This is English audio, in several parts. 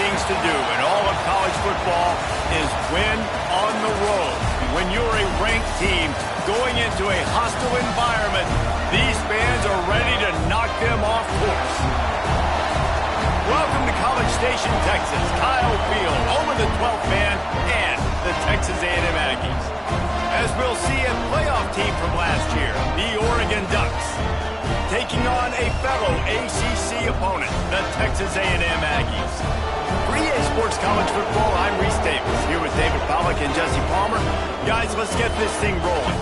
things to do in all of college football is win on the road. When you're a ranked team going into a hostile environment, these fans are ready to knock them off course. Welcome to College Station, Texas. Kyle Field, home of the 12th man and the Texas A&M Aggies. As we'll see a playoff team from last year, the Oregon Ducks, taking on a fellow ACC opponent, the Texas A&M Aggies. For EA Sports College Football, I'm Reese Davis, here with David Pollack and Jesse Palmer. Guys, let's get this thing rolling.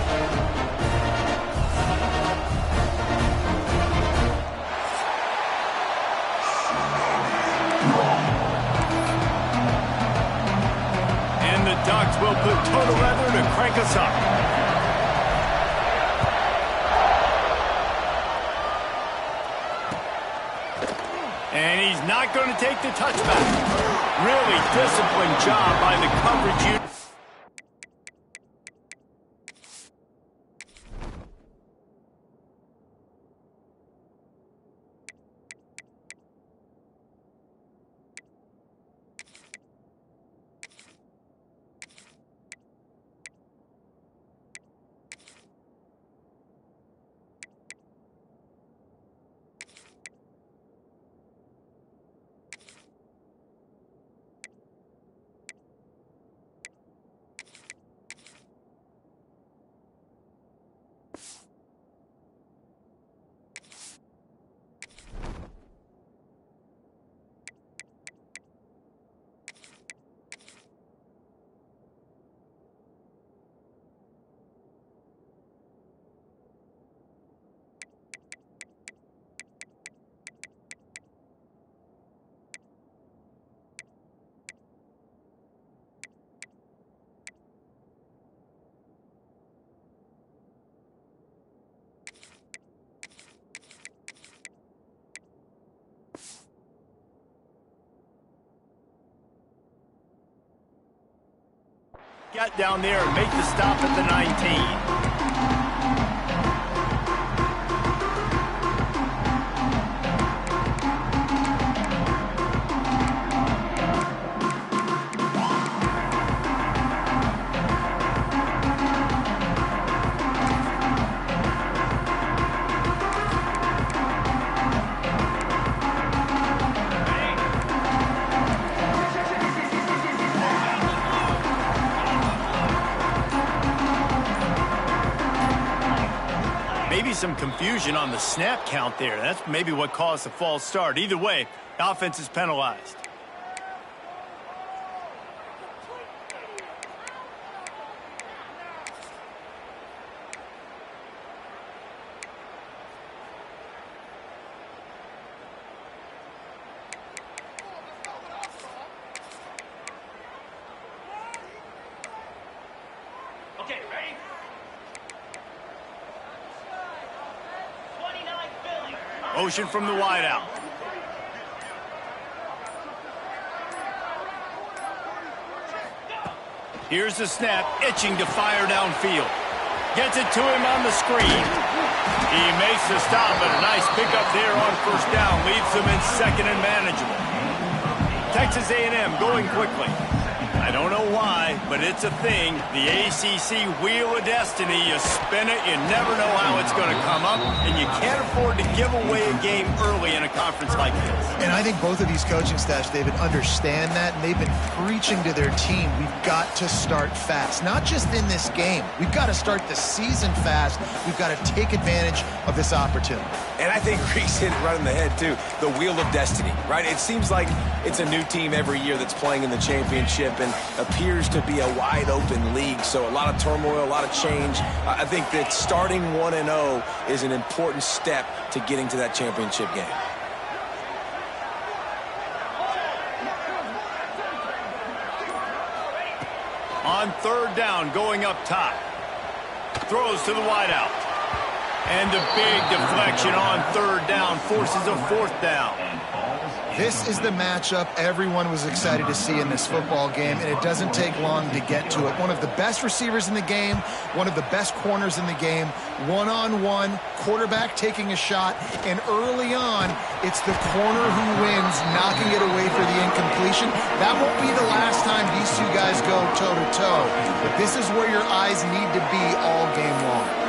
And the Ducks will put total leather to crank us up. And he's not going to take the touchback. Really disciplined job by the coverage unit. Got down there and make the stop at the 19. Some confusion on the snap count there. That's maybe what caused the false start. Either way, the offense is penalized. Okay, ready? Motion from the wideout. Here's the snap, itching to fire downfield. Gets it to him on the screen. He makes the stop, but a nice pickup there on first down. Leaves them in second and manageable. Texas A&M going quickly. I don't know why, but it's a thing. The ACC Wheel of Destiny, you spin it, you never know how it's going to come up, and you can't afford to give away a game early in a conference like this. And I think both of these coaching staffs, David, understand that, and they've been preaching to their team, we've got to start fast. Not just in this game. We've got to start the season fast. We've got to take advantage of this opportunity. And I think Reese hit it right on the head, too. The Wheel of Destiny, right? It seems like it's a new team every year that's playing in the championship and appears to be a wide-open league, so a lot of turmoil, a lot of change. I think that starting 1-0 is an important step to getting to that championship game. On third down, going up top. Throws to the wideout. And a big deflection on third down forces a fourth down. This is the matchup everyone was excited to see in this football game, and it doesn't take long to get to it. One of the best receivers in the game, one of the best corners in the game, one-on-one, quarterback taking a shot, and early on, it's the corner who wins, knocking it away for the incompletion. That won't be the last time these two guys go toe-to-toe, but this is where your eyes need to be all game long.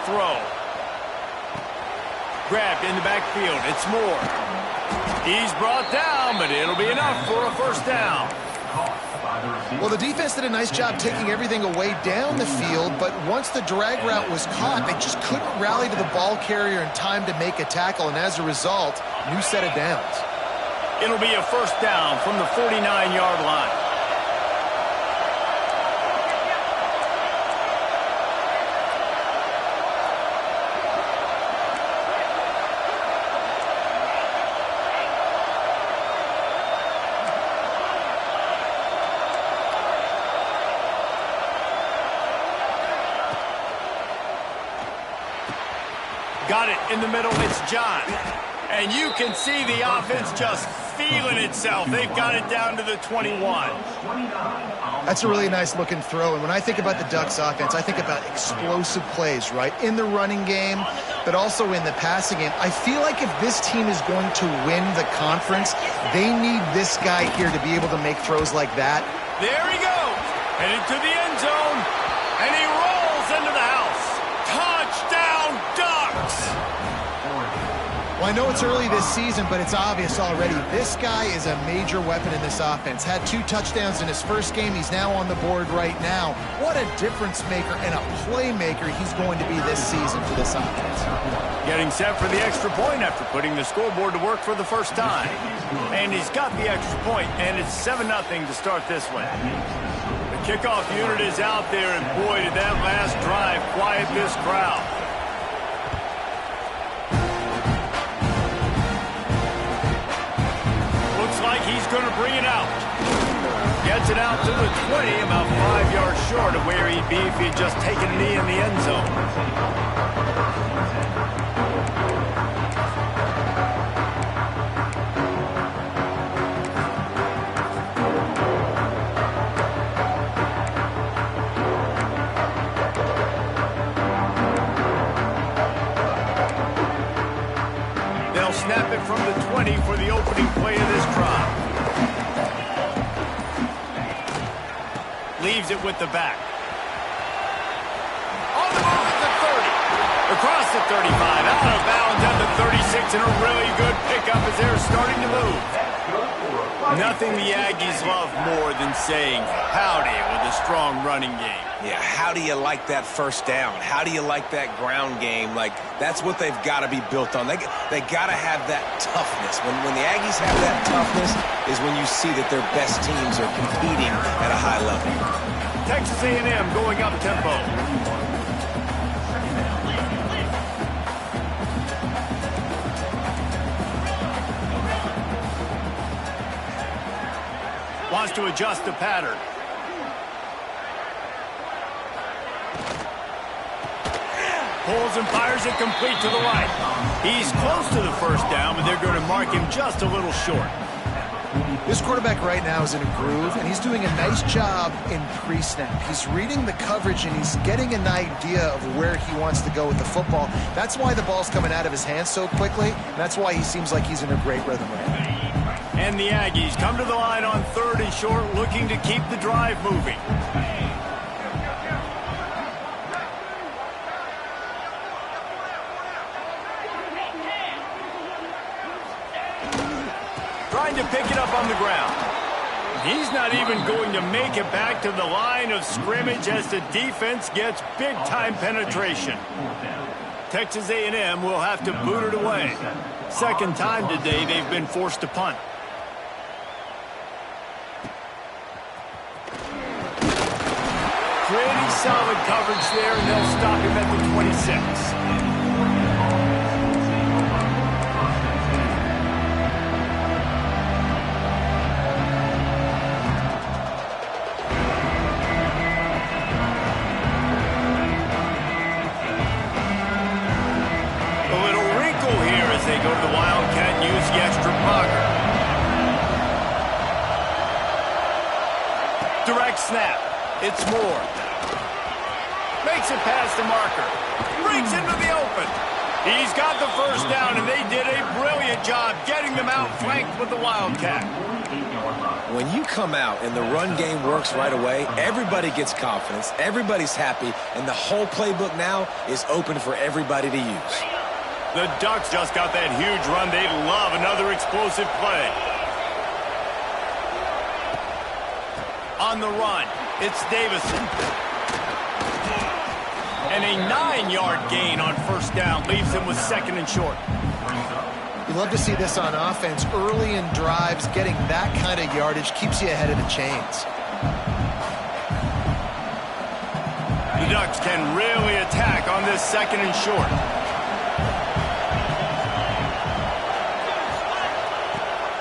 Throw. Grabbed in the backfield. It's Moore. He's brought down, but it'll be enough for a first down. Well, the defense did a nice job taking everything away down the field, but once the drag route was caught, they just couldn't rally to the ball carrier in time to make a tackle, and as a result, new set of downs. It'll be a first down from the 49-yard line. Got it in the middle. It's John. And you can see the offense just feeling itself. They've got it down to the 21. That's a really nice looking throw. And when I think about the Ducks offense, I think about explosive plays, right? In the running game, but also in the passing game. I feel like if this team is going to win the conference, they need this guy here to be able to make throws like that. There he goes. Headed to the end zone. And he rolls into the house. Touchdown, Ducks! Well, I know it's early this season, but it's obvious already. This guy is a major weapon in this offense. Had 2 touchdowns in his first game. He's now on the board right now. What a difference maker and a playmaker he's going to be this season for this offense. Getting set for the extra point after putting the scoreboard to work for the first time. And he's got the extra point, and it's 7-0 to start this one. The kickoff unit is out there, and boy, did that last drive quiet this crowd. Looks like he's going to bring it out. Gets it out to the 20, about 5 yards short of where he'd be if he'd just taken a knee in the end zone. Snap it from the 20 for the opening play of this drive. Leaves it with the back. On the move at the 30. Across the 35. Out of bounds at the 36. And a really good pickup as they're starting to move. Nothing the Aggies love more than saying howdy with a strong running game. Yeah, how do you like that first down? How do you like that ground game? Like, that's what they've got to be built on. They got to have that toughness. When the Aggies have that toughness is when you see that their best teams are competing at a high level. Texas A&M going up tempo. Wants to adjust the pattern. Pulls and fires it complete to the right. He's close to the first down, but they're going to mark him just a little short. This quarterback right now is in a groove, and he's doing a nice job in pre-snap. He's reading the coverage, and he's getting an idea of where he wants to go with the football. That's why the ball's coming out of his hands so quickly. That's why he seems like he's in a great rhythm right now. And the Aggies come to the line on 3rd and short, looking to keep the drive moving. Trying to pick it up on the ground. He's not even going to make it back to the line of scrimmage as the defense gets big-time penetration. Texas A&M will have to boot it away. Second time today they've been forced to punt. solid coverage there, and they'll stop him at the 26. They go to the Wildcat and use the extra blocker. Direct snap. It's Moore. Makes it past the marker. Breaks into the open. He's got the first down, and they did a brilliant job getting them outflanked with the Wildcat. When you come out and the run game works right away, everybody gets confidence, everybody's happy, and the whole playbook now is open for everybody to use. The Ducks just got that huge run. They love another explosive play. On the run, it's Davison. And a 9-yard gain on first down leaves him with second and short. You love to see this on offense. Early in drives, getting that kind of yardage keeps you ahead of the chains. The Ducks can really attack on this second and short.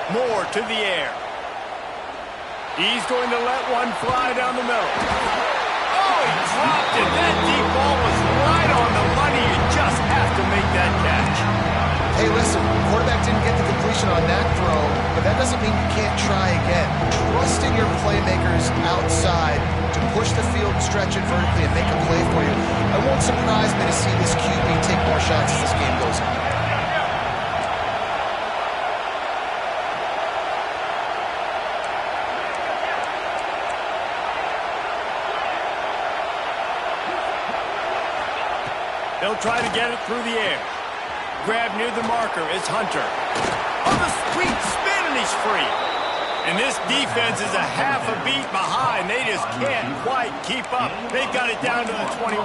Moore to the air. He's going to let one fly down the middle. Oh, he dropped it. That deep ball was right on the money. You just have to make that catch. Hey, listen, the quarterback didn't get the completion on that throw, but that doesn't mean you can't try again. Trust in your playmakers outside to push the field and stretch it vertically and make a play for you. It won't surprise me to see this QB take more shots as this game goes on. They'll try to get it through the air. Grab near the marker is Hunter. On the sweet spin, and he's free. And this defense is a half a beat behind. They just can't quite keep up. They've got it down to the 21.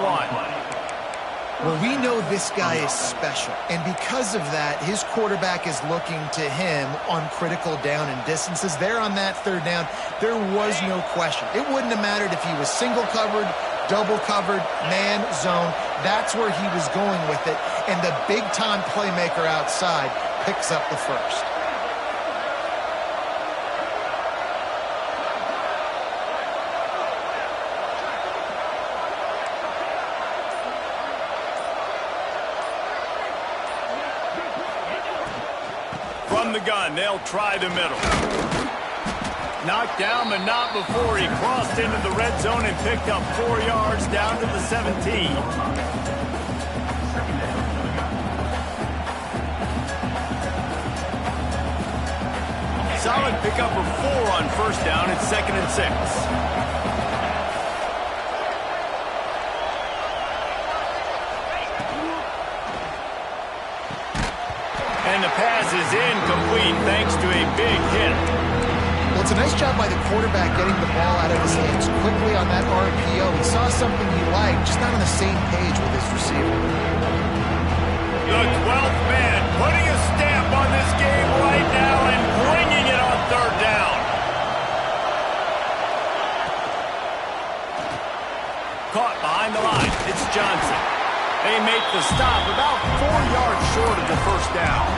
Well, we know this guy is special, and because of that, his quarterback is looking to him on critical down and distances. There on that third down, there was no question. It wouldn't have mattered if he was single covered, double covered, man, zone. That's where he was going with it, and the big-time playmaker outside picks up the first. From the gun, they'll try the middle. Knocked down, but not before he crossed into the red zone and picked up 4 yards down to the 17. Solid pickup of 4 on first down. It's 2nd and 6. And the pass is incomplete thanks to a big hit. Well, it's a nice job by the quarterback getting the ball out of his hands quickly on that RPO. He saw something he liked, just not on the same page with his receiver. The 12th man putting a stamp on this game right now and bringing it on third down. Caught behind the line. It's Johnson. They make the stop about 4 yards short of the first down.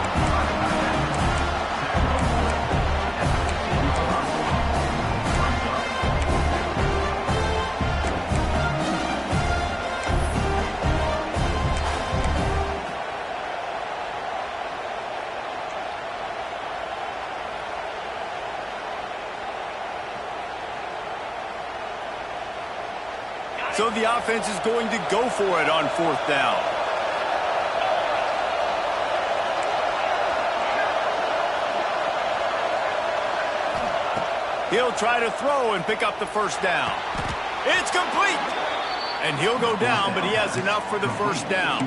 So the offense is going to go for it on fourth down. He'll try to throw and pick up the first down. It's complete. And he'll go down, but he has enough for the first down.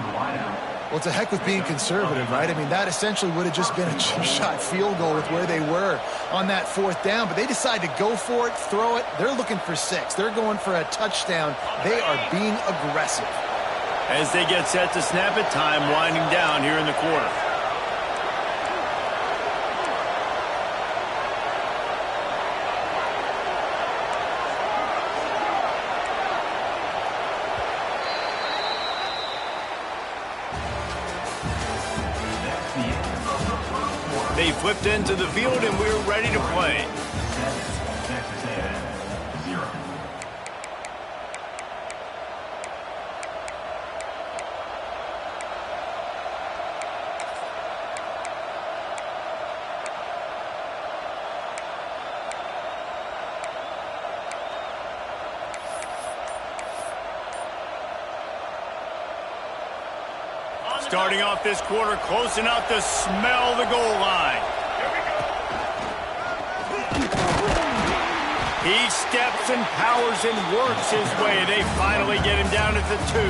Well, it's a heck with being conservative, right? I mean, that essentially would have just been a chip shot field goal with where they were on that fourth down. But they decide to go for it, throw it. They're looking for 6. They're going for a touchdown. They are being aggressive. As they get set to snap it, time winding down here in the quarter. They flipped into the field, and we're ready to play. Starting off this quarter close enough to smell the goal line. He steps and powers and works his way. They finally get him down at the 2.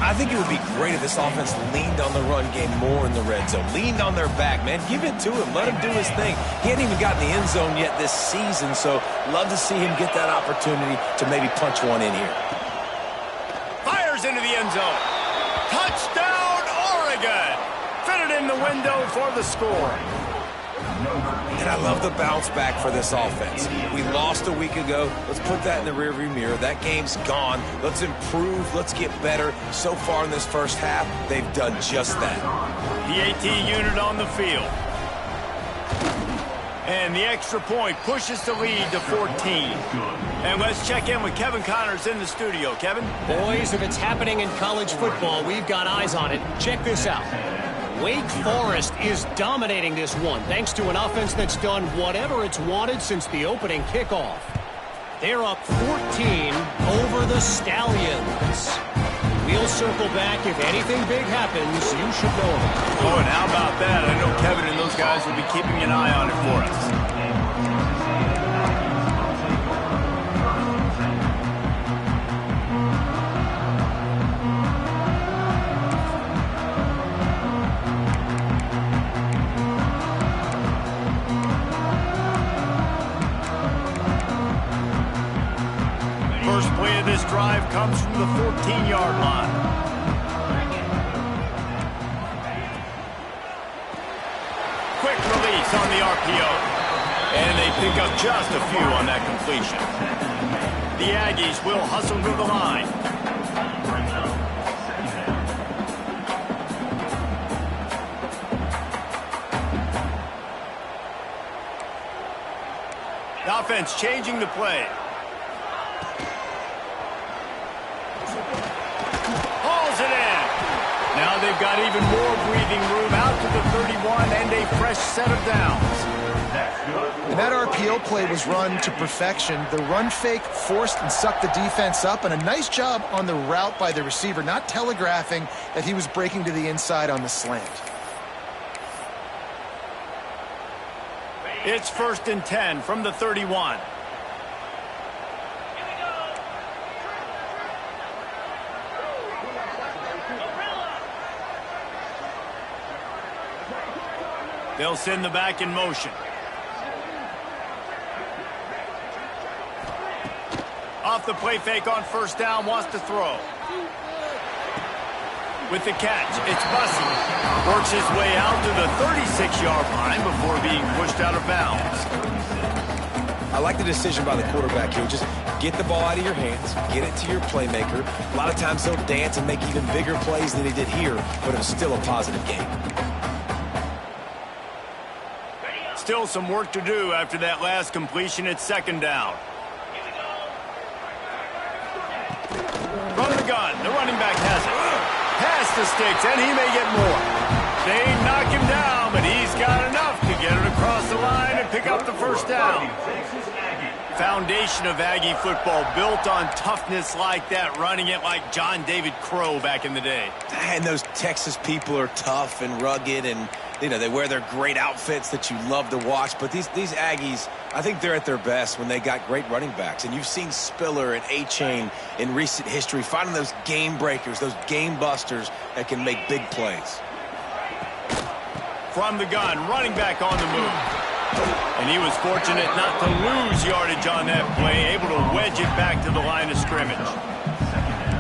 I think it would be great if this offense leaned on the run game more in the red zone. Leaned on their back, man. Give it to him. Let him do his thing. He hadn't even gotten the end zone yet this season, so love to see him get that opportunity to maybe punch one in here. Fires into the end zone. Touchdown, Oregon! Fitted in the window for the score. And I love the bounce back for this offense. We lost a week ago. Let's put that in the rearview mirror. That game's gone. Let's improve. Let's get better. So far in this first half, they've done just that. The AT unit on the field. And the extra point pushes the lead to 14. And let's check in with Kevin Connors in the studio. Kevin? Boys, if it's happening in college football, we've got eyes on it. Check this out. Wake Forest is dominating this one, thanks to an offense that's done whatever it's wanted since the opening kickoff. They're up 14 over the Stallions. We'll circle back. If anything big happens, you should know about it. Oh, and how about that? I know Kevin and those guys will be keeping an eye on it for us. First play of this drive comes from the 14-yard line. Quick release on the RPO. And they pick up just a few on that completion. The Aggies will hustle to the line. The offense changing the play. Now they've got even more breathing room out to the 31 and a fresh set of downs. And that RPO play was run to perfection. The run fake forced and sucked the defense up, and a nice job on the route by the receiver, not telegraphing that he was breaking to the inside on the slant. It's 1st and 10 from the 31. They'll send the back in motion. Off the play fake on 1st down, wants to throw. With the catch, it's Bussey. Works his way out to the 36-yard line before being pushed out of bounds. I like the decision by the quarterback here. Just get the ball out of your hands, get it to your playmaker. A lot of times he'll dance and make even bigger plays than he did here, but it was still a positive game. Still some work to do after that last completion at 2nd down. From the gun, the running back has it. Past the sticks, and he may get more. They knock him down, but he's got enough to get it across the line and pick up the 1st down. Foundation of Aggie football built on toughness like that, running it like John David Crow back in the day. And those Texas people are tough and rugged, and you know, they wear their great outfits that you love to watch. But these Aggies, I think they're at their best when they got great running backs. And you've seen Spiller and A-Chain in recent history finding those game breakers, those game busters that can make big plays. From the gun, running back on the move. And he was fortunate not to lose yardage on that play, able to wedge it back to the line of scrimmage.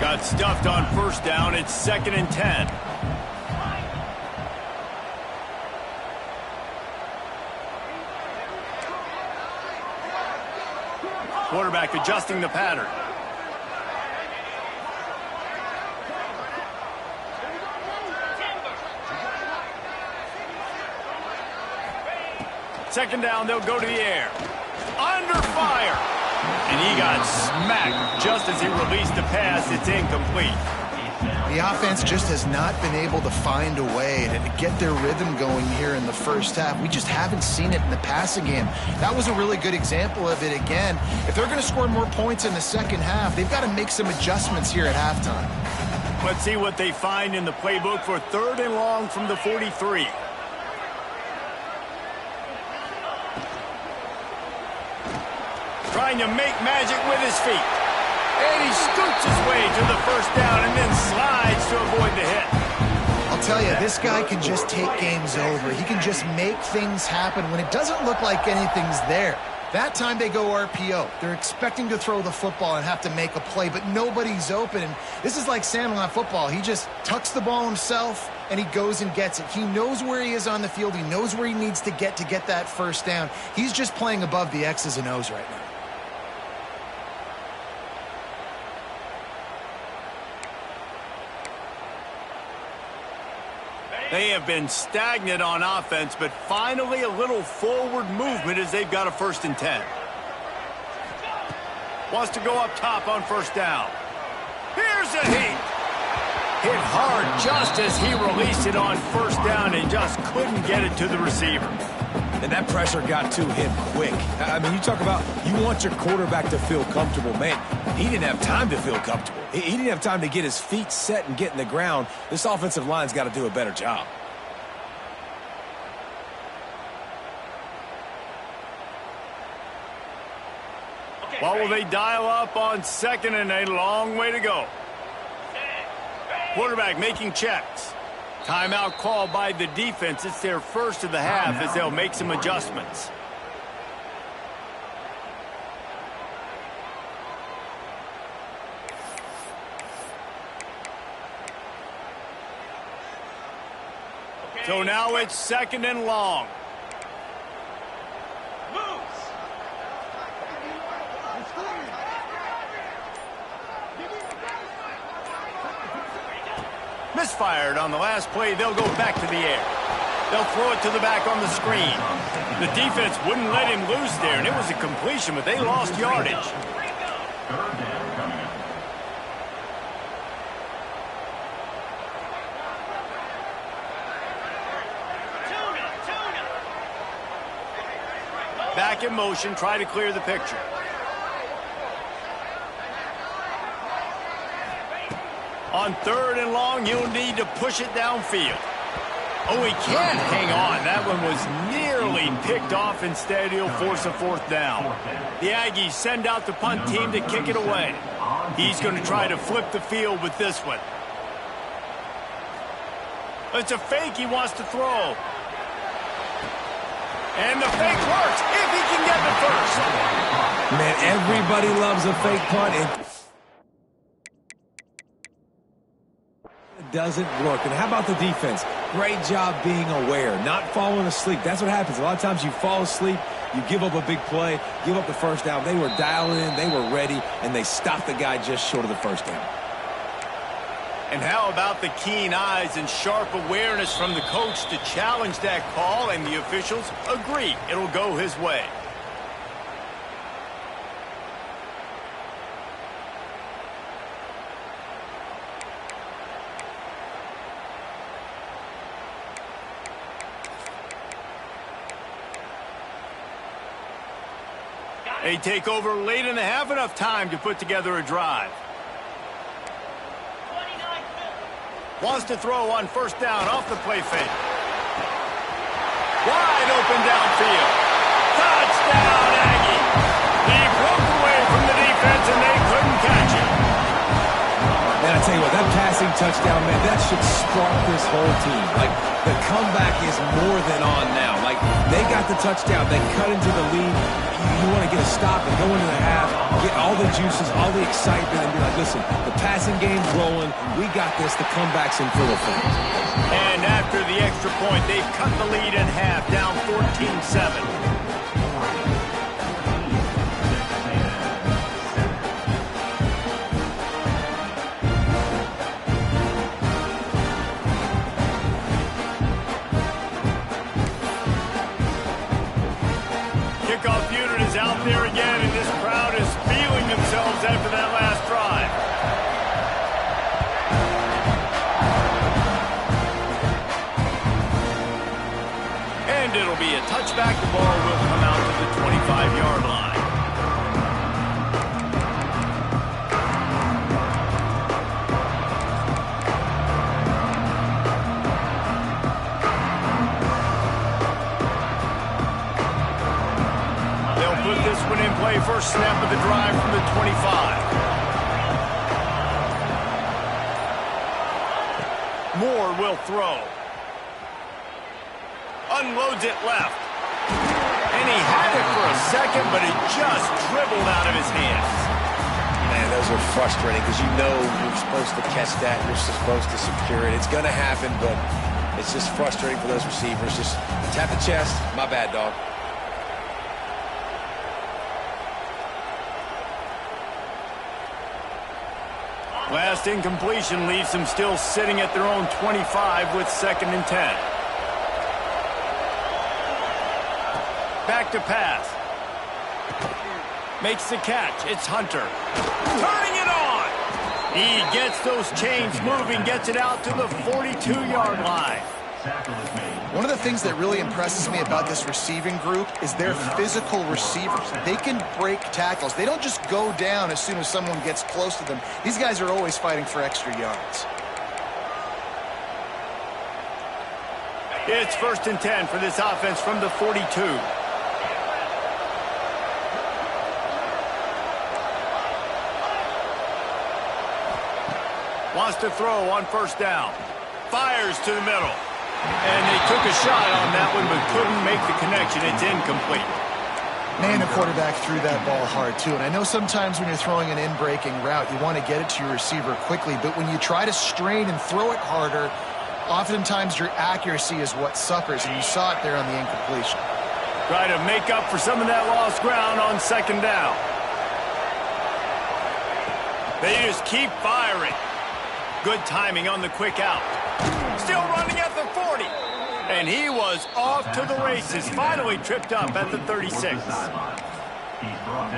Got stuffed on 1st down. It's 2nd and 10. Quarterback adjusting the pattern. Second down, they'll go to the air. Under fire. And he got smacked just as he released the pass. It's incomplete. The offense just has not been able to find a way to get their rhythm going here in the first half. We just haven't seen it in the passing game. That was a really good example of it again. If they're going to score more points in the second half, they've got to make some adjustments here at halftime. Let's see what they find in the playbook for 3rd and long from the 43. Trying to make magic with his feet. And he scoots his way to the first down and then slides to avoid the hit. I'll tell you, this guy can just take games over. He can just make things happen when it doesn't look like anything's there. That time they go RPO. They're expecting to throw the football and have to make a play, but nobody's open. And this is like Sandlot football. He just tucks the ball himself, and he goes and gets it. He knows where he is on the field. He knows where he needs to get that first down. He's just playing above the X's and O's right now. They have been stagnant on offense, but finally a little forward movement as they've got a 1st and 10. Wants to go up top on first down. Here's a hit. Hit hard just as he released it on first down and just couldn't get it to the receiver. And that pressure got to him quick. I mean, you talk about you want your quarterback to feel comfortable. Man, he didn't have time to feel comfortable. He didn't have time to get his feet set and get in the ground. This offensive line's got to do a better job. What will they dial up on 2nd and a long way to go? Quarterback making checks. Timeout called by the defense. It's their first of the half as they'll make some adjustments. So now it's 2nd and long. Misfired on the last play. They'll go back to the air. They'll throw it to the back on the screen. The defense wouldn't let him loose there, and it was a completion, but they lost yardage. Back in motion, try to clear the picture. On 3rd and long, he'll need to push it downfield. Oh, he can't hang on. That one was nearly picked off. Instead, he'll force a 4th down. The Aggies send out the punt team to kick it away. He's going to try to flip the field with this one. It's a fake he wants to throw. And the fake works if he can get the first. Man, everybody loves a fake punt. It doesn't work. And how about the defense? Great job being aware, not falling asleep. That's what happens. A lot of times you fall asleep, you give up a big play, give up the first down. They were dialed in, they were ready, and they stopped the guy just short of the first down. And how about the keen eyes and sharp awareness from the coach to challenge that call, and the officials agree it'll go his way. They take over late in the half, enough time to put together a drive. Wants to throw on first down off the play fake. Wide open downfield. Touchdown, Aggie. He broke away from the defense and they couldn't catch him. Man, I tell you what, that passing touchdown, man, that should spark this whole team. Like, the comeback is more than on now. Like, they got the touchdown. They cut into the lead. You want to get a stop and go into the half, get all the juices, all the excitement, and be like, listen, the passing game's rolling. We got this. The comeback's in full effect. And after the extra point, they've cut the lead in half, down 14-7. it'll be a touchback. The ball will come out to the 25-yard line. They'll put this one in play. First snap of the drive from the 25. Moore will throw. Unloads it left. And he had it for a second, but it just dribbled out of his hands. Man, those are frustrating because you know you're supposed to catch that. You're supposed to secure it. It's going to happen, but it's just frustrating for those receivers. Just tap the chest. My bad, dog. Last incompletion leaves them still sitting at their own 25 with 2nd and 10. Back to pass. Makes the catch. It's Hunter. Turning it on. He gets those chains moving, gets it out to the 42-yard line. One of the things that really impresses me about this receiving group is their physical receivers. They can break tackles. They don't just go down as soon as someone gets close to them. These guys are always fighting for extra yards. It's 1st and 10 for this offense from the 42. Wants to throw on 1st down. Fires to the middle. And they took a shot on that one, but couldn't make the connection. It's incomplete. Man, the quarterback threw that ball hard, too. And I know sometimes when you're throwing an in-breaking route, you want to get it to your receiver quickly. But when you try to strain and throw it harder, oftentimes your accuracy is what suffers. And you saw it there on the incompletion. Try to make up for some of that lost ground on 2nd down. They just keep firing. Good timing on the quick out. Still running at the 40. And he was off to the races. Finally tripped up at the 36.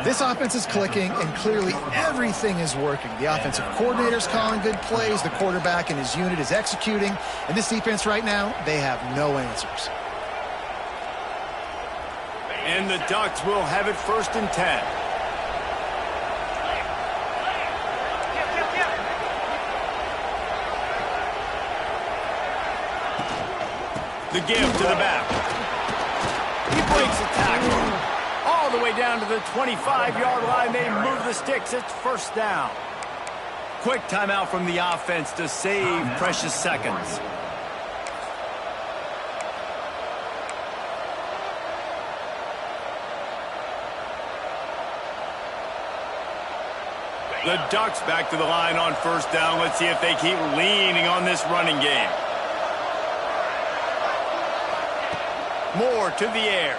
This offense is clicking, and clearly everything is working. The offensive coordinator's calling good plays. The quarterback and his unit is executing. And this defense right now, they have no answers. And the Ducks will have it 1st and 10. The give to the back. He breaks a tackle. All the way down to the 25-yard line. They move the sticks. It's 1st down. Quick timeout from the offense to save precious seconds. The Ducks back to the line on 1st down. Let's see if they keep leaning on this running game. Moore to the air.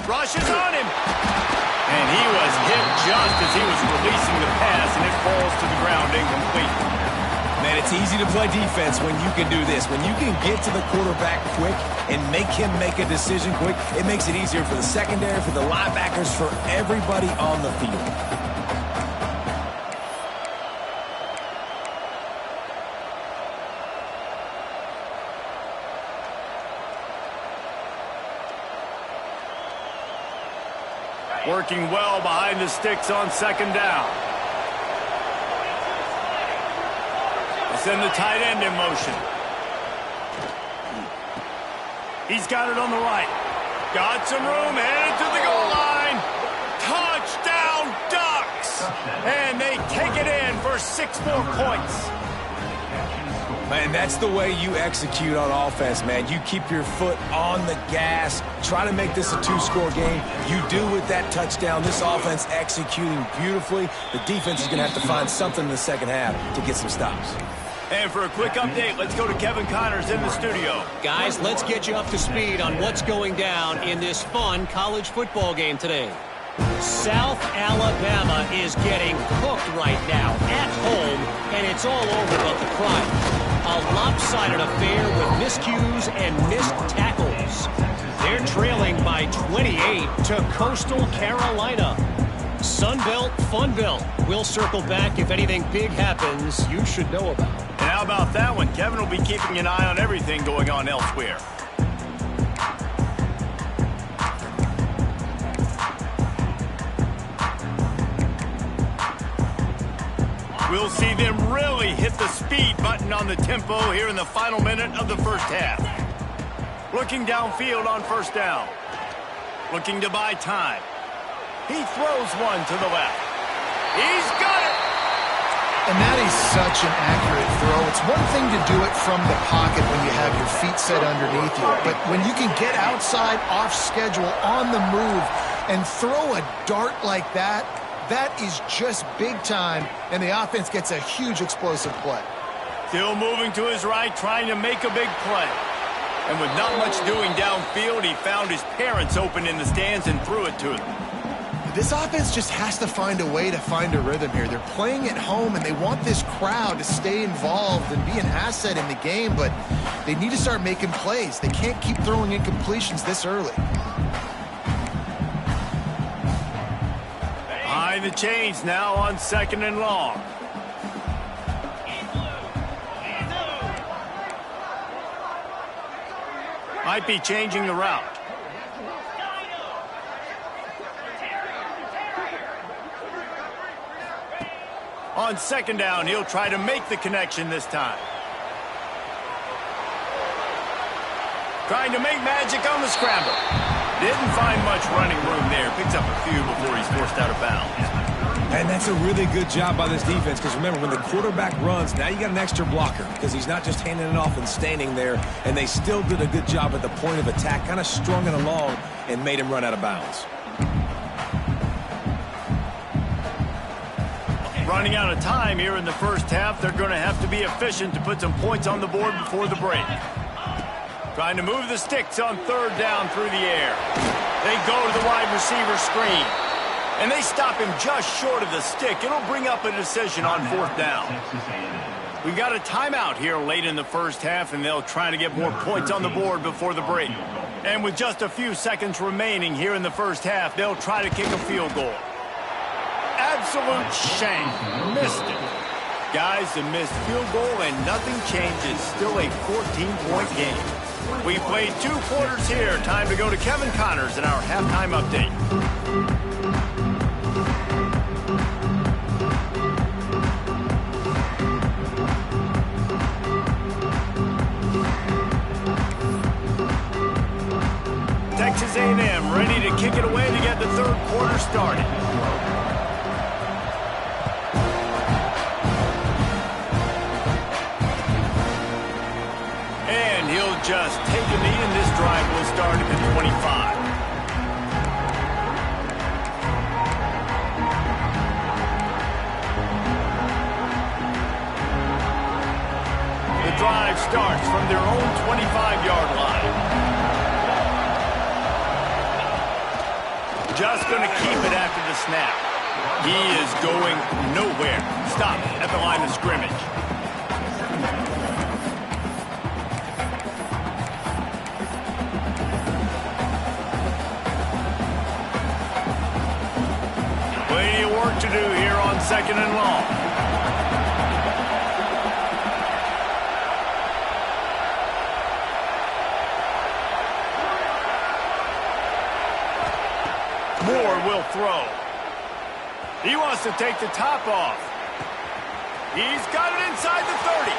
Rushes on him. And he was hit just as he was releasing the pass, and it falls to the ground incomplete. Man, it's easy to play defense when you can do this. When you can get to the quarterback quick and make him make a decision quick, it makes it easier for the secondary, for the linebackers, for everybody on the field. Working well behind the sticks on 2nd down. They send the tight end in motion. He's got it on the right. Got some room, headed to the goal line. Touchdown, Ducks! And they take it in for 6 more points. Man, that's the way you execute on offense, man. You keep your foot on the gas. Try to make this a 2-score game. You do with that touchdown. This offense executing beautifully. The defense is going to have to find something in the 2nd half to get some stops. And for a quick update, let's go to Kevin Connors in the studio. Guys, let's get you up to speed on what's going down in this fun college football game today. South Alabama is getting cooked right now at home, and it's all over but the Pride. A lopsided affair with miscues and missed tackles. They're trailing by 28 to Coastal Carolina. Sunbelt, Funbelt. We'll circle back if anything big happens you should know about. And how about that one? Kevin will be keeping an eye on everything going on elsewhere. We'll see them really hit the speed button on the tempo here in the final minute of the first half. Looking downfield on first down. Looking to buy time. He throws one to the left. He's got it! And that is such an accurate throw. It's one thing to do it from the pocket when you have your feet set underneath you, but when you can get outside, off schedule, on the move, and throw a dart like that, that is just big time, and the offense gets a huge explosive play. Still moving to his right, trying to make a big play. And with not much doing downfield, he found his parents open in the stands and threw it to them. This offense just has to find a way to find a rhythm here. They're playing at home, and they want this crowd to stay involved and be an asset in the game, but they need to start making plays. They can't keep throwing incompletions this early. Behind the chains now on 2nd and long. Might be changing the route. On 2nd down, he'll try to make the connection this time. Trying to make magic on the scramble. Didn't find much running room there. Picks up a few before he's forced out of bounds. And that's a really good job by this defense, because remember, when the quarterback runs, now you got an extra blocker, because he's not just handing it off and standing there, and they still did a good job at the point of attack, kind of strung it along and made him run out of bounds. Running out of time here in the first half. They're going to have to be efficient to put some points on the board before the break. Trying to move the sticks on 3rd down through the air. They go to the wide receiver screen. And they stop him just short of the stick. It'll bring up a decision on 4th down. We've got a timeout here late in the first half, and they'll try to get more points on the board before the break. And with just a few seconds remaining here in the first half, they'll try to kick a field goal. Absolute shame. Missed it. Guys, a missed field goal and nothing changes. Still a 14-point game. We played 2 quarters here. Time to go to Kevin Connors in our halftime update. Texas A&M ready to kick it away to get the 3rd quarter started. Just take a knee, and this drive will start at the 25. The drive starts from their own 25-yard line. Just going to keep it after the snap. He is going nowhere. Stop at the line of scrimmage. To do here on 2nd and long. Moore will throw. He wants to take the top off. He's got it inside the 30.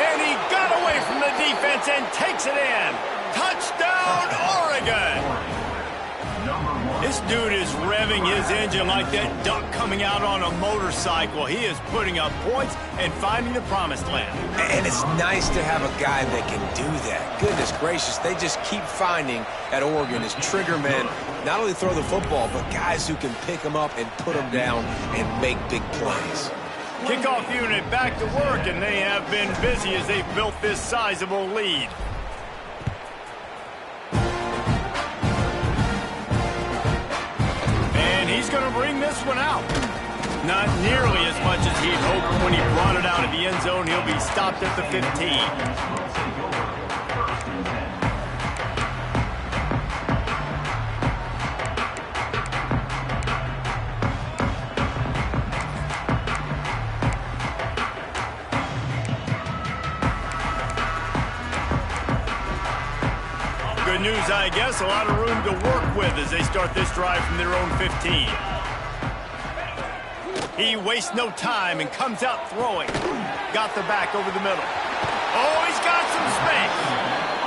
And he got away from the defense and takes it in. Touchdown, Oregon! This dude is revving his engine like that duck coming out on a motorcycle. He is putting up points and finding the promised land. And it's nice to have a guy that can do that. Goodness gracious, they just keep finding at Oregon as trigger men, not only throw the football, but guys who can pick them up and put them down and make big plays. Kickoff unit back to work, and they have been busy as they've built this sizable lead. He's going to bring this one out. Not nearly as much as he'd hoped when he brought it out of the end zone. He'll be stopped at the 15. Good news, I guess. A lot of room to work with as they start this drive from their own 15. He wastes no time and comes out throwing. Got the back over the middle. Oh, he's got some space.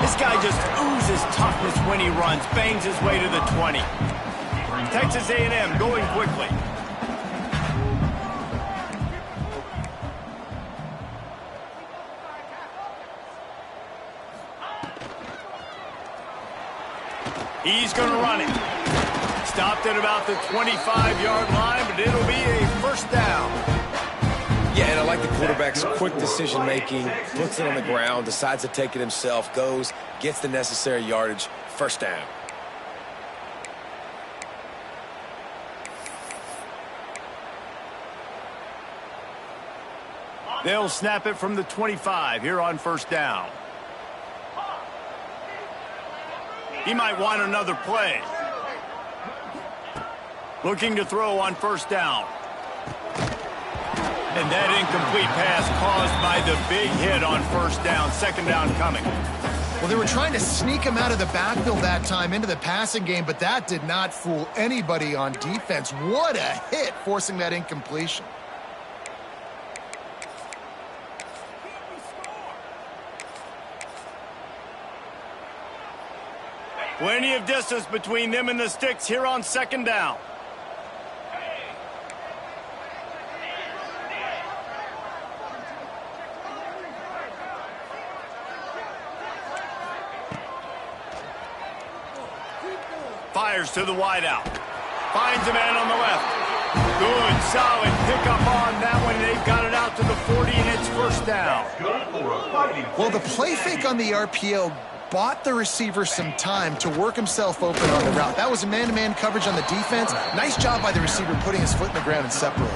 This guy just oozes toughness when he runs. Bangs his way to the 20. Texas A&M going quickly. He's going to run it. Stopped at about the 25-yard line, but it'll be a first down. Yeah, and I like the quarterback's quick decision-making, puts it on the ground, decides to take it himself, goes, gets the necessary yardage, first down. They'll snap it from the 25 here on first down. He might want another play. Looking to throw on first down. And that incomplete pass caused by the big hit on first down. Second down coming. Well, they were trying to sneak him out of the backfield that time into the passing game, but that did not fool anybody on defense. What a hit, forcing that incompletion. Plenty of distance between them and the sticks here on second down. Fires to the wideout. Finds a man on the left. Good, solid pickup on that one. They've got it out to the 40, and it's first down. Well, the play fake on the RPO bought the receiver some time to work himself open on the route. That was a man-to-man coverage on the defense. Nice job by the receiver putting his foot in the ground and separating.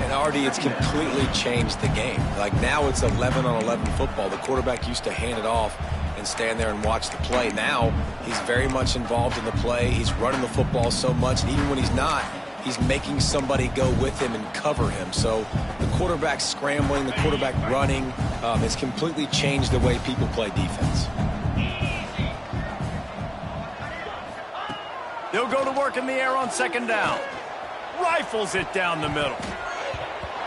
And already it's completely changed the game. Like now it's 11-on-11 football. The quarterback used to hand it off and stand there and watch the play. Now he's very much involved in the play. He's running the football so much. And even when he's not, he's making somebody go with him and cover him. So the quarterback scrambling, the quarterback running has completely changed the way people play defense. They'll go to work in the air on second down. Rifles it down the middle.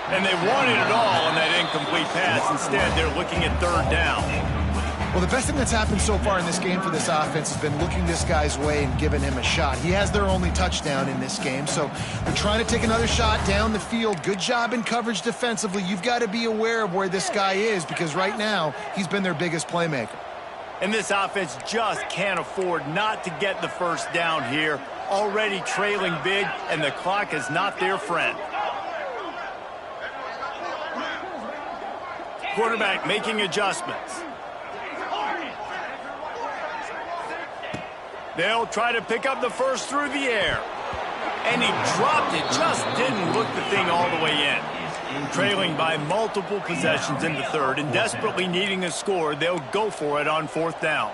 And they wanted it all on that incomplete pass. Instead, they're looking at third down. Well, the best thing that's happened so far in this game for this offense has been looking this guy's way and giving him a shot. He has their only touchdown in this game, so they're trying to take another shot down the field. Good job in coverage defensively. You've got to be aware of where this guy is because right now he's been their biggest playmaker. And this offense just can't afford not to get the first down here. Already trailing big, and the clock is not their friend. Quarterback making adjustments. They'll try to pick up the first through the air. And he dropped it, just didn't look the thing all the way in. Trailing by multiple possessions in the third and desperately needing a score, they'll go for it on fourth down.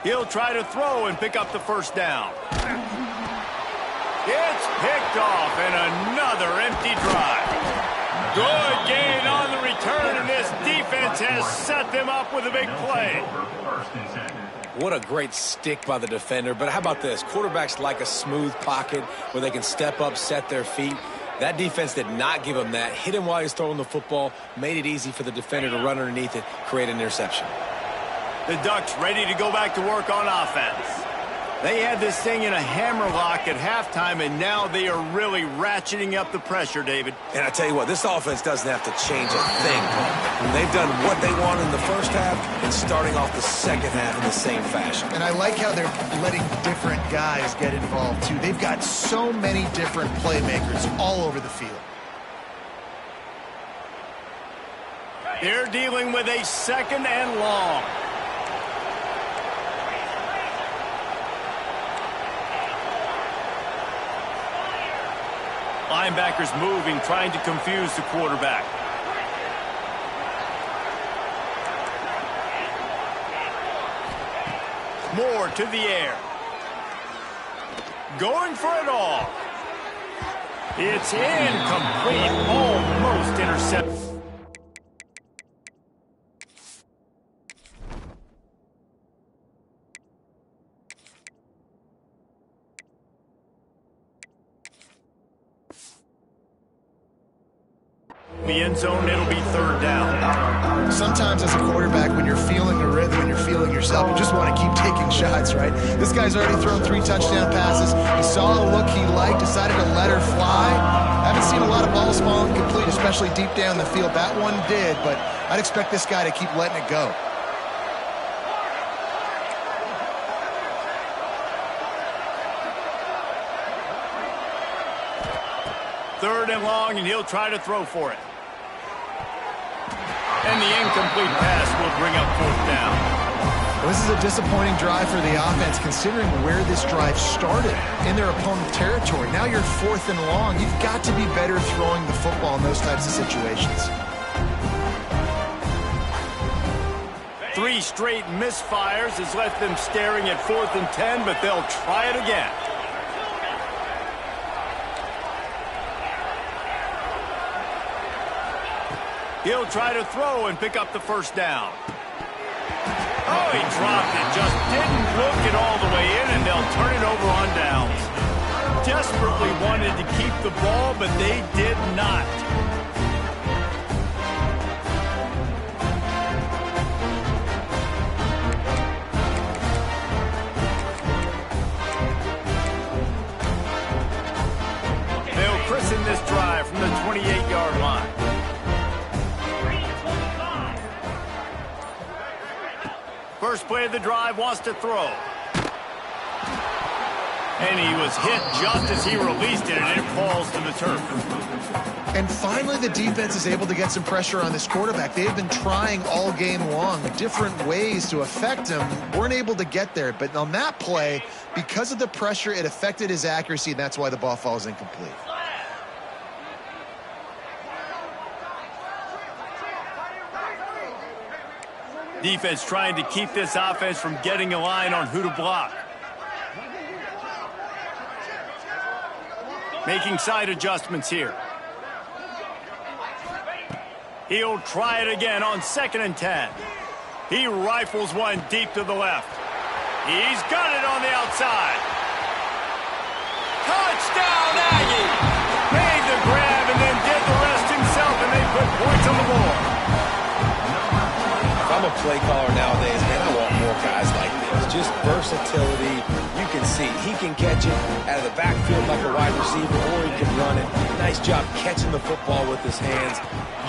He'll try to throw and pick up the first down. It's picked off and another empty drive. Good gain on the return, and this defense has set them up with a big play. What a great stick by the defender. But how about this? Quarterbacks like a smooth pocket where they can step up, set their feet. That defense did not give him that. Hit him while he's throwing the football, made it easy for the defender to run underneath it, create an interception. The Ducks ready to go back to work on offense. They had this thing in a hammerlock at halftime, and now they are really ratcheting up the pressure, David. And I tell you what, this offense doesn't have to change a thing. They've done what they wanted in the first half and starting off the second half in the same fashion. And I like how they're letting different guys get involved, too. They've got so many different playmakers all over the field. They're dealing with a second and long. Linebackers moving, trying to confuse the quarterback. Moore to the air. Going for it all. It's incomplete, almost intercepted. The end zone, it'll be third down. Sometimes as a quarterback, when you're feeling a rhythm and you're feeling yourself, you just want to keep taking shots, right? This guy's already thrown 3 touchdown passes. He saw a look he liked, decided to let her fly. I haven't seen a lot of balls falling complete, especially deep down the field. That one did, but I'd expect this guy to keep letting it go. Third and long, and he'll try to throw for it. And the incomplete pass will bring up fourth down. Well, this is a disappointing drive for the offense, considering where this drive started in their opponent's territory. Now you're fourth and long. You've got to be better throwing the football in those types of situations. 3 straight misfires has left them staring at 4th and 10, but they'll try it again. He'll try to throw and pick up the first down. Oh, he dropped it. Just didn't look it all the way in, and they'll turn it over on downs. Desperately wanted to keep the ball, but they did not. They'll christen this drive from the 28-yard line. First play of the drive, wants to throw. And he was hit just as he released it, and it falls to the turf. And finally, the defense is able to get some pressure on this quarterback. They've been trying all game long different ways to affect him. Weren't able to get there. But on that play, because of the pressure, it affected his accuracy, and that's why the ball falls incomplete. Defense trying to keep this offense from getting a line on who to block. Making side adjustments here. He'll try it again on 2nd and 10. He rifles one deep to the left. He's got it on the outside. Touchdown, Aggie! Made the grab and then did the rest himself, and they put points on the board. I'm a play caller nowadays, man. I want more guys like this. Just versatility. You can see he can catch it out of the backfield like a wide receiver, or he can run it. Nice job catching the football with his hands,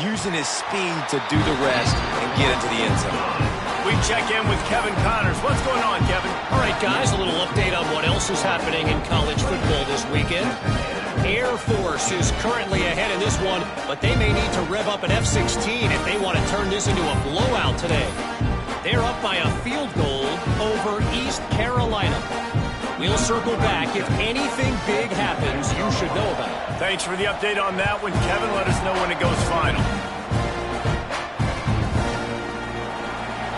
using his speed to do the rest and get into the end zone. We check in with Kevin Connors. What's going on, Kevin? All right, guys, a little update on what else is happening in college football this weekend. Air Force is currently ahead in this one, but they may need to rev up an F-16 if they want to turn this into a blowout today. They're up by a field goal over East Carolina. We'll circle back. If anything big happens, you should know about it. Thanks for the update on that one, Kevin. Let us know when it goes final.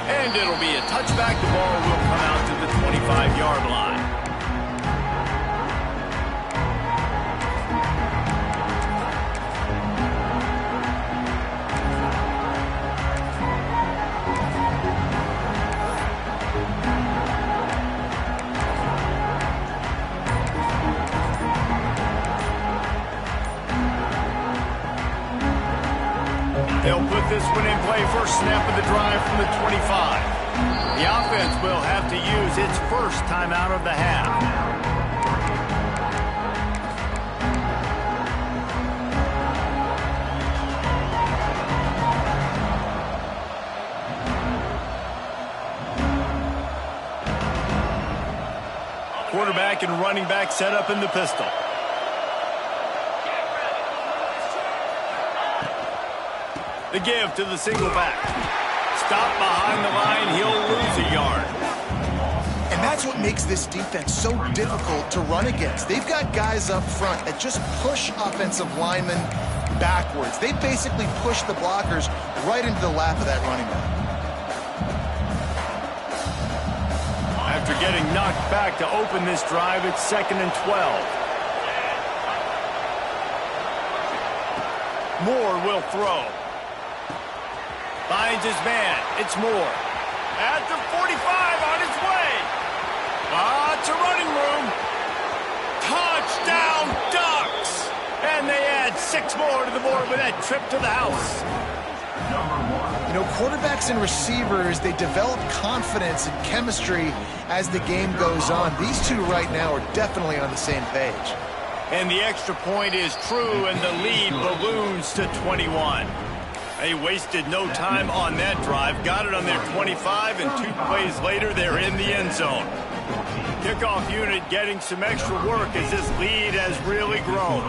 And it'll be a touchback. The ball will come out to the 25-yard line. They'll put this one in play. First snap of the drive from the 25. The offense will have to use its first timeout of the half. Quarterback and running back set up in the pistol. The give to the single back. Stop behind the line, he'll lose a yard. And that's what makes this defense so difficult to run against. They've got guys up front that just push offensive linemen backwards. They basically push the blockers right into the lap of that running back. After getting knocked back to open this drive, it's 2nd and 12. Moore will throw. Finds his man. It's Moore. At the 45 on his way. Lots of running room. Touchdown Ducks! And they add 6 more to the board with that trip to the house. You know, quarterbacks and receivers, they develop confidence and chemistry as the game goes on. These two right now are definitely on the same page. And the extra point is true, and the lead balloons to 21. They wasted no time on that drive. Got it on their 25, and 2 plays later, they're in the end zone. Kickoff unit getting some extra work as this lead has really grown.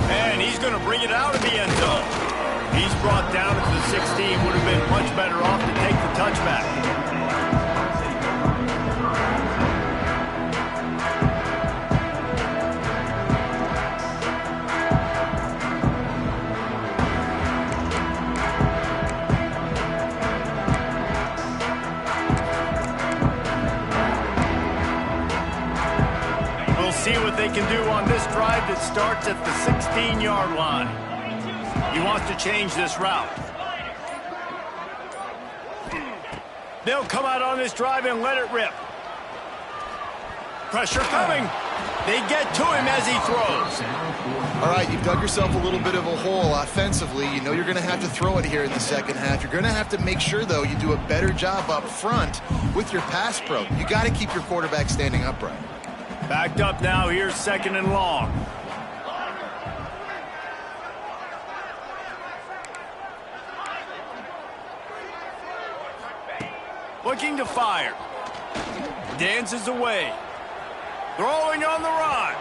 And he's going to bring it out of the end zone. He's brought down to the 16. Would have been much better off to take the touchback. See what they can do on this drive that starts at the 16-yard line. He wants to change this route. They'll come out on this drive and let it rip. Pressure coming. They get to him as he throws. All right, you've dug yourself a little bit of a hole offensively. You know you're going to have to throw it here in the second half. You're going to have to make sure, though, you do a better job up front with your pass pro. You got to keep your quarterback standing upright. Backed up now. Here's 2nd and long. Looking to fire. Dances away. Throwing on the run.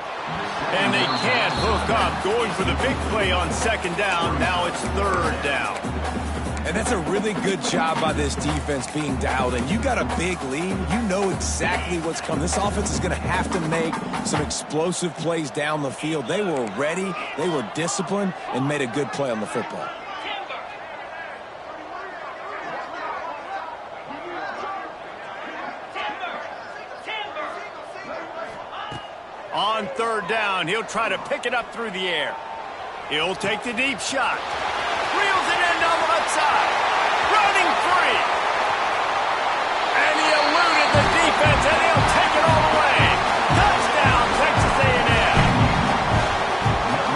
And they can't hook up. Going for the big play on 2nd down. Now it's 3rd down. And that's a really good job by this defense being dialed in. You got a big lead. You know exactly what's coming. This offense is going to have to make some explosive plays down the field. They were ready. They were disciplined and made a good play on the football. On 3rd down, he'll try to pick it up through the air. He'll take the deep shot. Reels it in down the left side. Running free. And he eluded the defense, and he'll take it all the way. Touchdown, Texas A&M.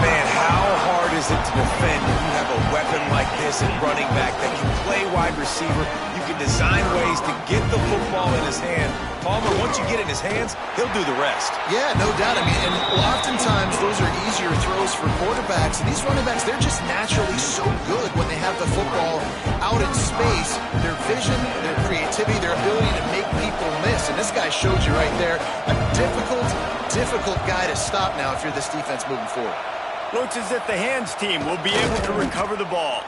Man, how hard is it to defend when you have a weapon like this at running back that can play wide receiver? You can design ways to get the football in his hand. Palmer, once you get in his hands, he'll do the rest. Yeah, no doubt. I mean, and oftentimes those are easier throws for quarterbacks. And these running backs, they're just naturally so good when they have the football out in space. Their vision, their creativity, their ability to make people miss. And this guy shows you right there a difficult guy to stop now if you're this defense moving forward. Looks as if the hands team will be able to recover the ball.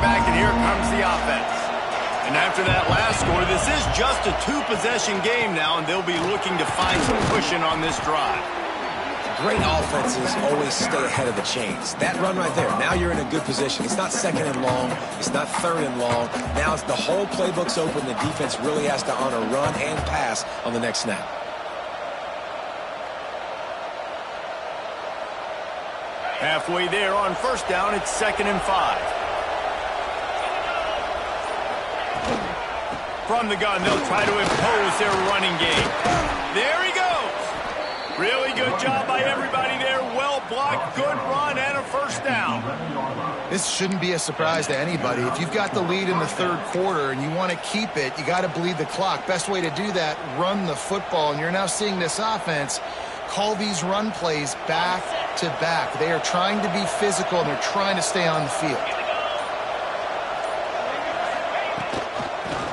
Back, and here comes the offense. And after that last score, this is just a 2-possession game now, and they'll be looking to find some cushion on this drive. Great offenses always stay ahead of the chains. That run right there, now you're in a good position. It's not 2nd and long. It's not 3rd and long. Now it's the whole playbook's open. The defense really has to honor run and pass on the next snap. Halfway there on 1st down, it's 2nd and 5. From the gun, they'll try to impose their running game. There he goes. Really good job by everybody there. Well blocked, good run, and a 1st down. This shouldn't be a surprise to anybody. If you've got the lead in the 3rd quarter and you want to keep it, you got to bleed the clock. Best way to do that, run the football. And you're now seeing this offense call these run plays back to back. They are trying to be physical, and they're trying to stay on the field.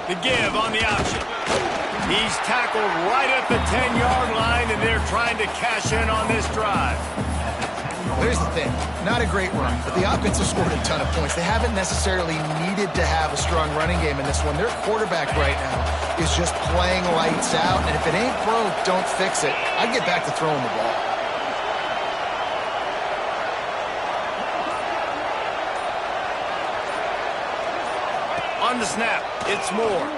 The give on the option. He's tackled right at the 10-yard line, and they're trying to cash in on this drive. Here's the thing, not a great run, but the offense has scored a ton of points. They haven't necessarily needed to have a strong running game in this one. Their quarterback right now is just playing lights out, and if it ain't broke, don't fix it. I'd get back to throwing the ball. On the snap, it's Moore.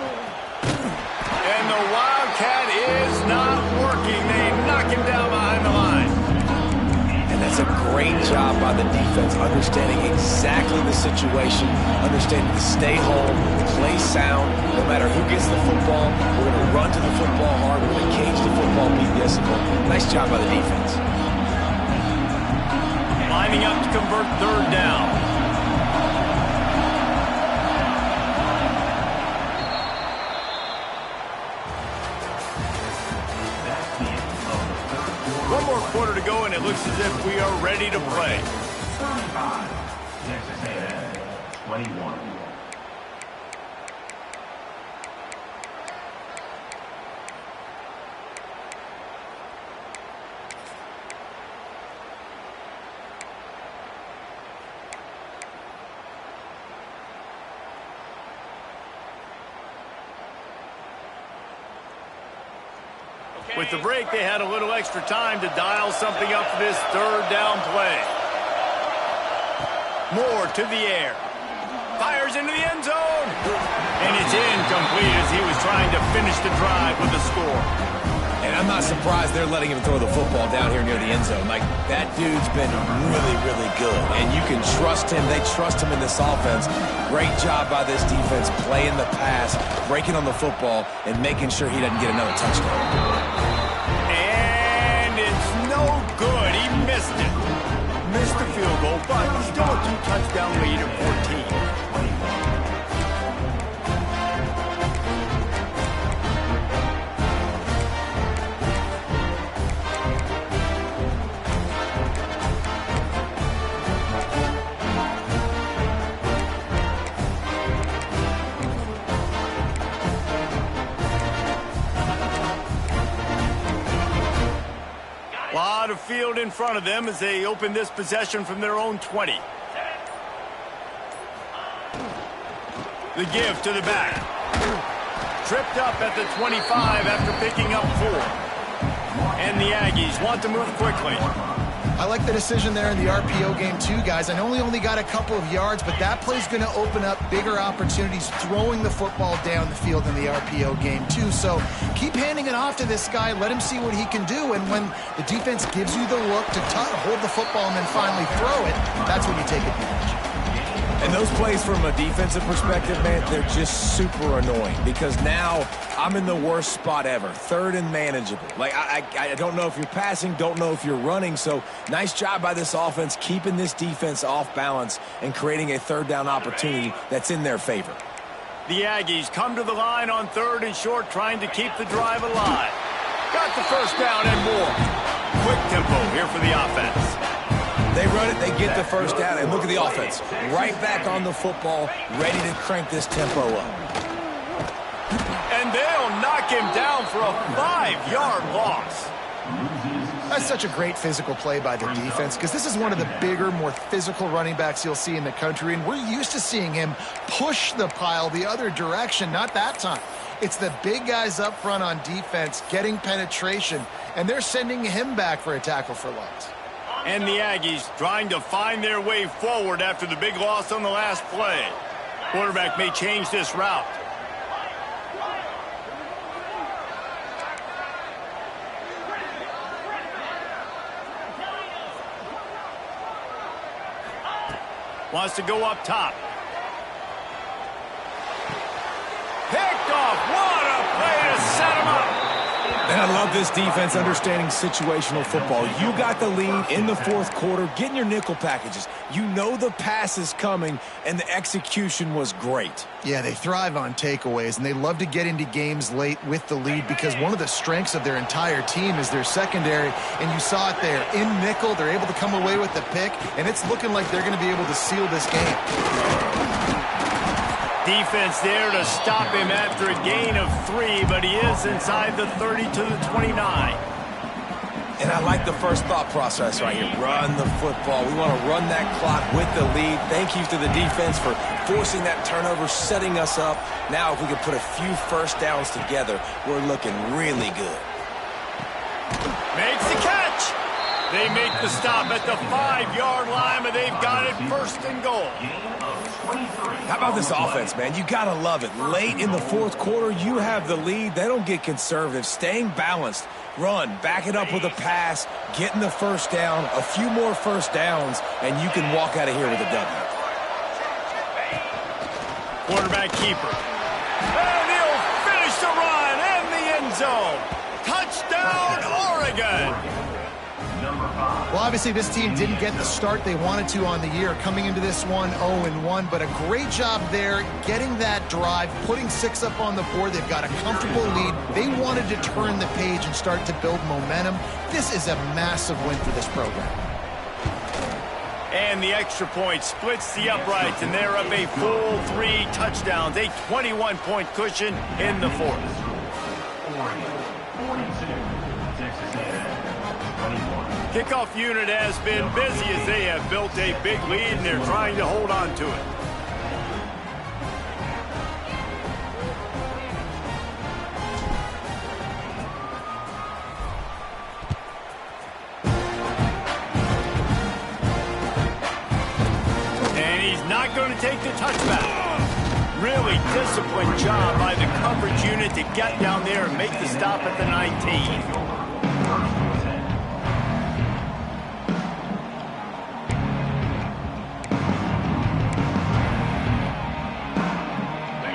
And the Wildcat is not working. They knock him down behind the line. And that's a great job by the defense, understanding exactly the situation, understanding to stay home, play sound. No matter who gets the football, we're going to run to the football hard. We're going to cage the football, be disciplined. Nice job by the defense. Lining up to convert third down. One more quarter to go, and it looks as if we are ready to play. 21. With the break, they had a little extra time to dial something up for this third down play. Moore to the air. Fires into the end zone. And it's incomplete as he was trying to finish the drive with a score. And I'm not surprised they're letting him throw the football down here near the end zone. Like, that dude's been really, really good. And you can trust him. They trust him in this offense. Great job by this defense playing the pass, breaking on the football, and making sure he doesn't get another touchdown. And it's no good. He missed it. Missed the field goal, but still a two-touchdown lead at 14. Lot of field in front of them as they open this possession from their own 20. The give to the back. Tripped up at the 25 after picking up 4. And the Aggies want to move quickly. I like the decision there in the RPO game too, guys. I know he only got a couple of yards, but that play's going to open up bigger opportunities throwing the football down the field in the RPO game too. So keep handing it off to this guy. Let him see what he can do. And when the defense gives you the look to hold the football and then finally throw it, that's when you take advantage. And those plays from a defensive perspective, man, they're just super annoying because now I'm in the worst spot ever, third and manageable. Like, I don't know if you're passing, don't know if you're running. So nice job by this offense keeping this defense off balance and creating a third down opportunity that's in their favor. The Aggies come to the line on third and short, trying to keep the drive alive. Got the first down and more. Quick tempo here for the offense. They run it, they get the first down, and look at the offense. Right back on the football, ready to crank this tempo up. And they'll knock him down for a 5-yard loss. That's such a great physical play by the defense because this is one of the bigger, more physical running backs you'll see in the country, and we're used to seeing him push the pile the other direction, not that time. It's the big guys up front on defense getting penetration, and they're sending him back for a tackle for loss. And the Aggies trying to find their way forward after the big loss on the last play. Quarterback may change this route. Wants to go up top. Picked off. What a play to set him up. And I love this defense understanding situational football. You got the lead in the fourth quarter, getting your nickel packages. You know the pass is coming, and the execution was great. Yeah, they thrive on takeaways, and they love to get into games late with the lead because one of the strengths of their entire team is their secondary, and you saw it there. In nickel, they're able to come away with the pick, and it's looking like they're going to be able to seal this game. Defense there to stop him after a gain of 3, but he is inside the 30 to the 29. And I like the first thought process right here. Run the football. We want to run that clock with the lead. Thank you to the defense for forcing that turnover, setting us up. Now if we can put a few first downs together, we're looking really good. Makes the catch. They make the stop at the 5-yard line, but they've got it first and goal. How about this offense, man? You got to love it. Late in the fourth quarter, you have the lead. They don't get conservative. Staying balanced. Run, back it up with a pass, getting the first down, a few more first downs, and you can walk out of here with a W. Quarterback keeper. And he'll finish the run in the end zone. Touchdown, Oregon. Well, obviously, this team didn't get the start they wanted to on the year, coming into this one 0-1, but a great job there getting that drive, putting 6 up on the board. They've got a comfortable lead. They wanted to turn the page and start to build momentum. This is a massive win for this program. And the extra point splits the uprights, and they're up a full 3 touchdowns, a 21-point cushion in the fourth. Oregon 42, Texas A&M 21. Kickoff unit has been busy as they have built a big lead, and they're trying to hold on to it. And he's not going to take the touchback. Really disciplined job by the coverage unit to get down there and make the stop at the 19.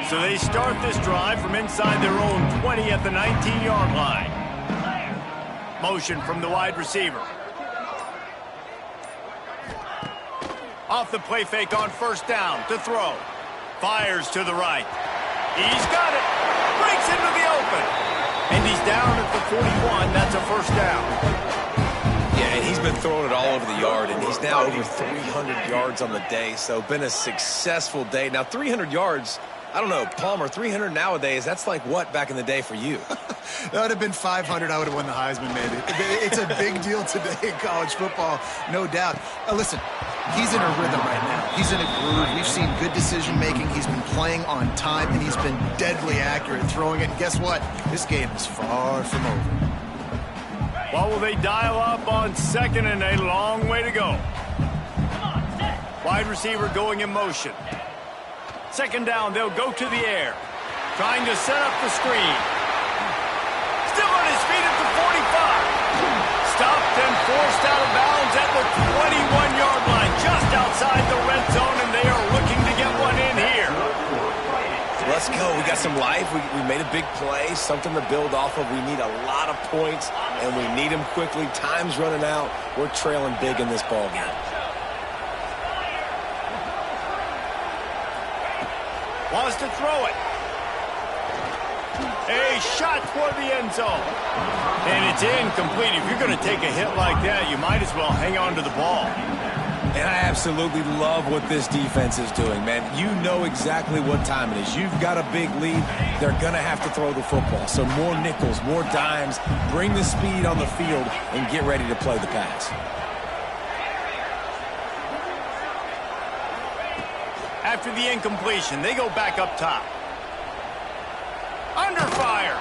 So they start this drive from inside their own 20 at the 19-yard line. Motion from the wide receiver. Off the play fake on first down to throw. Fires to the right. He's got it. Breaks into the open. And he's down at the 41. That's a first down. Yeah, and he's been throwing it all over the yard, and he's now over 300 yards on the day, so been a successful day. Now, 300 yards, I don't know, Palmer, 300 nowadays, that's like what back in the day for you? That would have been 500. I would have won the Heisman, maybe. It's a big deal today in college football, no doubt. Listen, he's in a rhythm right now. He's in a groove. We've seen good decision-making. He's been playing on time, and he's been deadly accurate throwing it. And guess what? This game is far from over. Well, will they dial up on second, and a long way to go. Wide receiver going in motion. Second down, they'll go to the air. Trying to set up the screen. Still on his feet at the 45. Stopped and forced out of bounds at the 21-yard line, just outside the red zone, and they are looking to get one in here. Let's go. We got some life. We made a big play, something to build off of. We need a lot of points, and we need them quickly. Time's running out. We're trailing big in this ball game. Wants to throw it. A shot toward the end zone. And it's incomplete. If you're going to take a hit like that, you might as well hang on to the ball. And I absolutely love what this defense is doing, man. You know exactly what time it is. You've got a big lead. They're going to have to throw the football. So more nickels, more dimes. Bring the speed on the field and get ready to play the pass. After the incompletion, they go back up top. Under fire.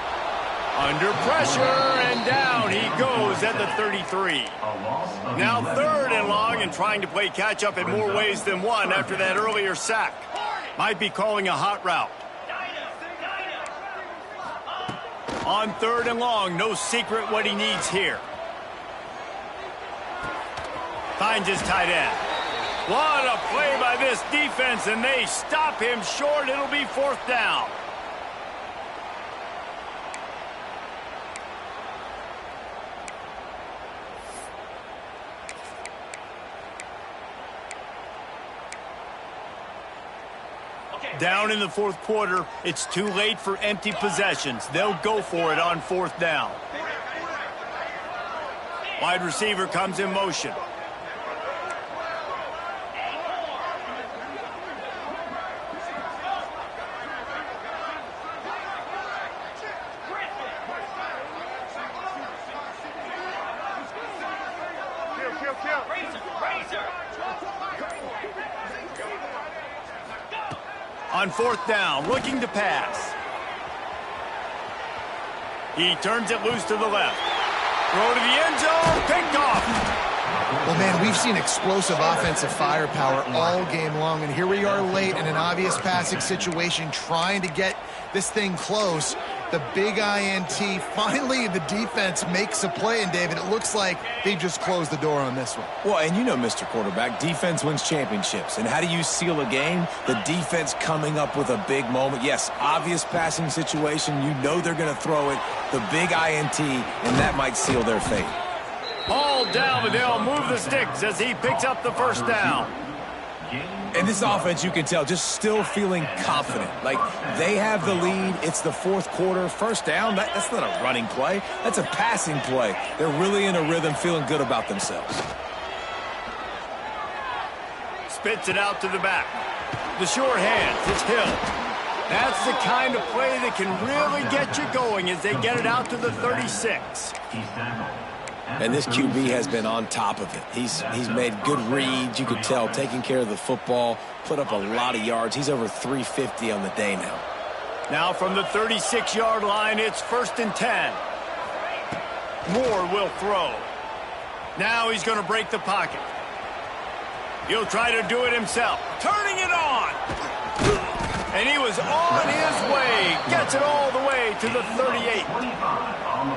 Under pressure, and down he goes at the 33. Now third and long, and trying to play catch-up in more ways than one after that earlier sack. Might be calling a hot route. On third and long, no secret what he needs here. Finds his tight end. What a play by this defense, and they stop him short. It'll be fourth down. Down in the fourth quarter, it's too late for empty possessions. They'll go for it on fourth down. Wide receiver comes in motion. On 4th down, looking to pass. He turns it loose to the left. Throw to the end zone, picked off. Well, man, we've seen explosive offensive firepower all game long, and here we are late in an obvious passing situation trying to get this thing close. The big INT, finally the defense makes a play, and David, it looks like they just closed the door on this one. Well, and you know, Mr. Quarterback, defense wins championships. And how do you seal a game? The defense coming up with a big moment. Yes, obvious passing situation. You know they're going to throw it. The big INT, and that might seal their fate. All down, but they'll move the sticks as he picks up the 1st down. And this offense, you can tell, just still feeling confident. Like, they have the lead. It's the 4th quarter. 1st down, that's not a running play. That's a passing play. They're really in a rhythm, feeling good about themselves. Spits it out to the back. The sure hands, it's Hill. That's the kind of play that can really get you going as they get it out to the 36. And this QB has been on top of it. He's made good reads, you could tell, taking care of the football, put up a lot of yards. He's over 350 on the day now. Now from the 36-yard line, it's 1st and 10. Moore will throw. Now he's going to break the pocket. He'll try to do it himself. Turning it on. And he was on his way. Gets it all the way to the 38.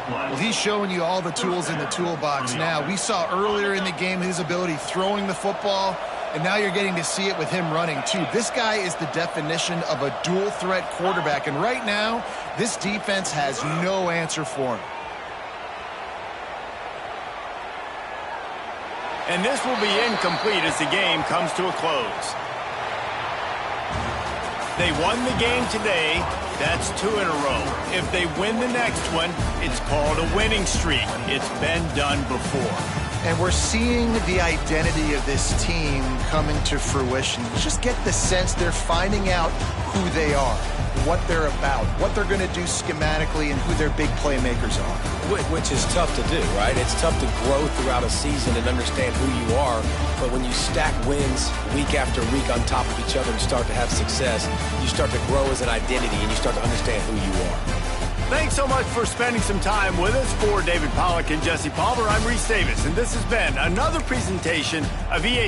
Well, he's showing you all the tools in the toolbox now. We saw earlier in the game his ability throwing the football, and now you're getting to see it with him running, too. This guy is the definition of a dual-threat quarterback, and right now, this defense has no answer for him. And this will be incomplete as the game comes to a close. They won the game today. That's 2 in a row. If they win the next one, it's called a winning streak. It's been done before. And we're seeing the identity of this team come into fruition. Just get the sense they're finding out who they are, what they're about, what they're going to do schematically, and who their big playmakers are. Which is tough to do, right? It's tough to grow throughout a season and understand who you are. But when you stack wins week after week on top of each other and start to have success, you start to grow as an identity and you start to understand who you are. Thanks so much for spending some time with us. For David Pollack and Jesse Palmer, I'm Reese Davis, and this has been another presentation of EA.